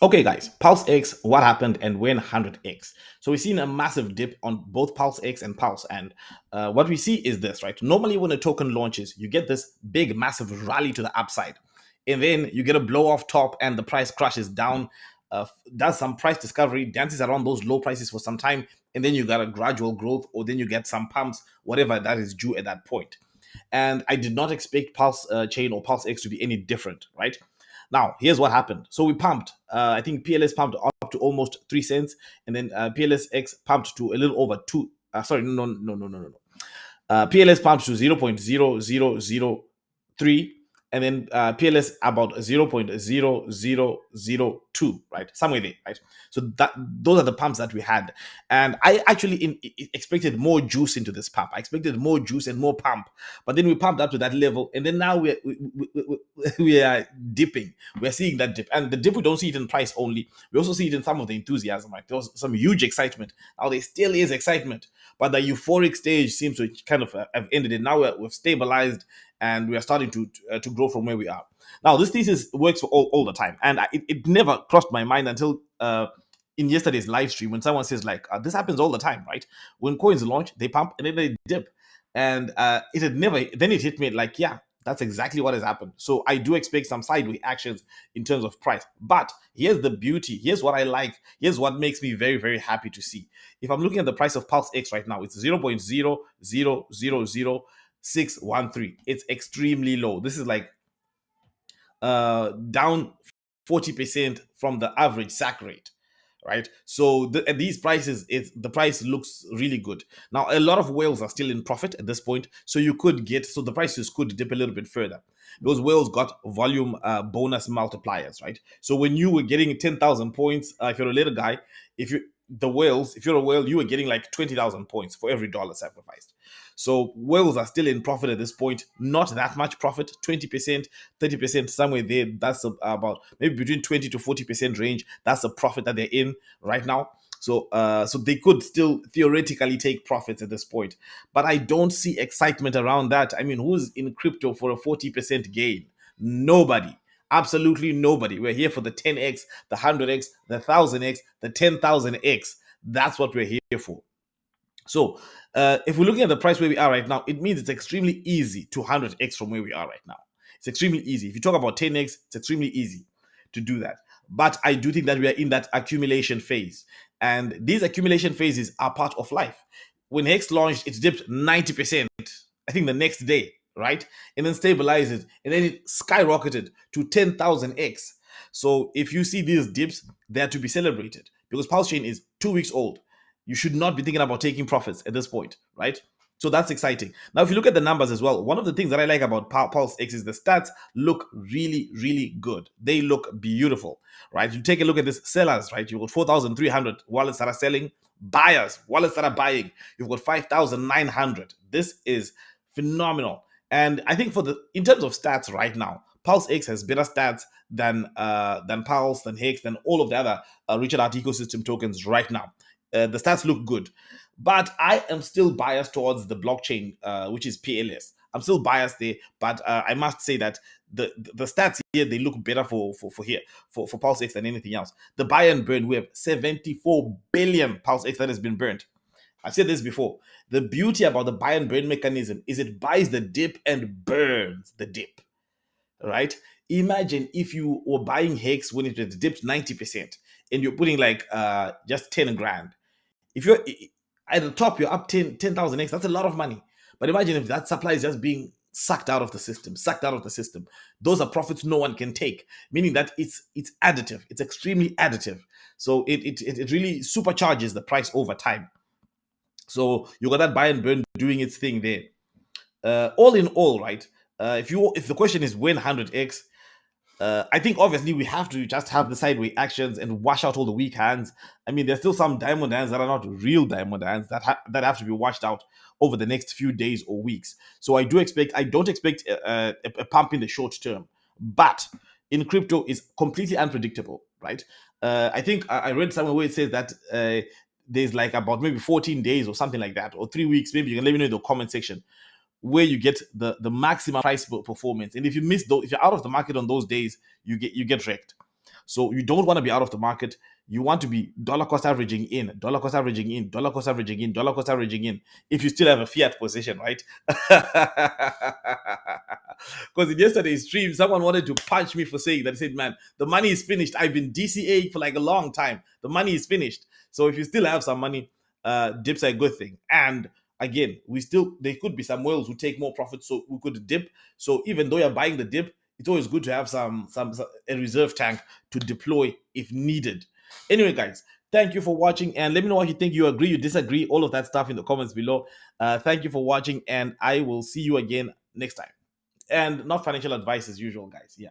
Okay, guys, PulseX, what happened and when 100x? So we've seen a massive dip on both PulseX and Pulse. And what we see is this, right? Normally, when a token launches, you get this big, massive rally to the upside. And then you get a blow off top and the price crashes down, does some price discovery, dances around those low prices for some time. And then you got a gradual growth, or then you get some pumps, whatever that is due at that point. And I did not expect Pulse Chain or PulseX to be any different, right? Now, here's what happened. So we pumped. I think PLS pumped up to almost 3 cents, and then PLSX pumped to a little over two. Sorry, no. PLS pumped to 0.0003, and then PLS about 0.0002, right? Somewhere there, right? So that those are the pumps that we had. And I actually expected more juice into this pump. I expected more juice and more pump, but then we pumped up to that level, and then now we are dipping. We're seeing that dip, and the dip, we don't see it in price only. We also see it in some of the enthusiasm. Right? There was some huge excitement. Now there still is excitement, but the euphoric stage seems to kind of have ended. And now we've stabilized, and we are starting to grow from where we are. Now this thesis works for all the time, and it never crossed my mind until in yesterday's live stream when someone says like this happens all the time, right? When coins launch, they pump and then they dip, and it had never. Then it hit me like, yeah, that's exactly what has happened. So I do expect some sideways actions in terms of price. But here's the beauty. Here's what I like. Here's what makes me very, very happy to see. If I'm looking at the price of Pulse X right now, it's 0.000613. It's extremely low. This is like down 40% from the average sack rate, right? So at these prices, the price looks really good. Now a lot of whales are still in profit at this point, so you could get, so the prices could dip a little bit further. Those whales got volume bonus multipliers, right? So when you were getting 10,000 points, if you're a little guy, if you're a whale, you were getting like 20,000 points for every dollar sacrificed. So whales are still in profit at this point. Not that much profit, 20%, 30%, somewhere there. That's about maybe between 20 to 40% range. That's the profit that they're in right now. So they could still theoretically take profits at this point, but I don't see excitement around that. I mean, who's in crypto for a 40% gain? Nobody. Absolutely nobody. We're here for the 10x, the 100x, the 1000x, the 10,000x. That's what we're here for. So if we're looking at the price where we are right now, it means it's extremely easy to 100x from where we are right now. It's extremely easy. If you talk about 10x, it's extremely easy to do that. But I do think that we are in that accumulation phase. And these accumulation phases are part of life. When Hex launched, it dipped 90%, I think the next day, right? And then stabilized it. And then it skyrocketed to 10,000x. So if you see these dips, they are to be celebrated because Pulse Chain is 2 weeks old. You should not be thinking about taking profits at this point, right? So that's exciting. Now, if you look at the numbers as well, one of the things that I like about PulseX is the stats look really, really good. They look beautiful, right? You take a look at this sellers, right? You've got 4,300 wallets that are selling, buyers, wallets that are buying. You've got 5,900. This is phenomenal. And I think in terms of stats right now, PulseX has better stats than Pulse, than Hex, than all of the other Richard Art ecosystem tokens right now. The stats look good, but I am still biased towards the blockchain, which is PLS. I'm still biased there, but I must say that the stats here, they look better for PulseX than anything else. The buy and burn, we have 74 billion PulseX that has been burnt. I've said this before. The beauty about the buy and burn mechanism is it buys the dip and burns the dip, right? Imagine if you were buying Hex when it had dipped 90% and you're putting like just 10 grand. If you're at the top, you're up 10,000x. That's a lot of money. But imagine if that supply is just being sucked out of the system. Those are profits no one can take, meaning that it's additive. It's extremely additive. So it really supercharges the price over time. So you got that buy and burn doing its thing there. All in all, right? If the question is when 100x, I think obviously we have to just have the sideways actions and wash out all the weak hands. I mean, there's still some diamond hands that are not real diamond hands that have to be washed out over the next few days or weeks. So I don't expect a pump in the short term, but in crypto is completely unpredictable, right? I think I read somewhere where it says that there's like about maybe 14 days or something like that, or 3 weeks. Maybe you can let me know in the comment section where you get the maximum price performance. And if you miss those, if you're out of the market on those days, you get wrecked. So you don't want to be out of the market. You want to be dollar cost averaging in, dollar cost averaging in, dollar cost averaging in, dollar cost averaging in. If you still have a fiat position, right? Because in yesterday's stream, someone wanted to punch me for saying that. He said, "Man, the money is finished. I've been DCA for like a long time. The money is finished." So if you still have some money, dips are a good thing. And again, there could be some whales who take more profit, so we could dip. So even though you're buying the dip, it's always good to have some a reserve tank to deploy if needed. Anyway, guys, thank you for watching, and let me know what you think. You agree, you disagree, all of that stuff in the comments below. Thank you for watching, and I will see you again next time. And not financial advice as usual, guys. Yeah.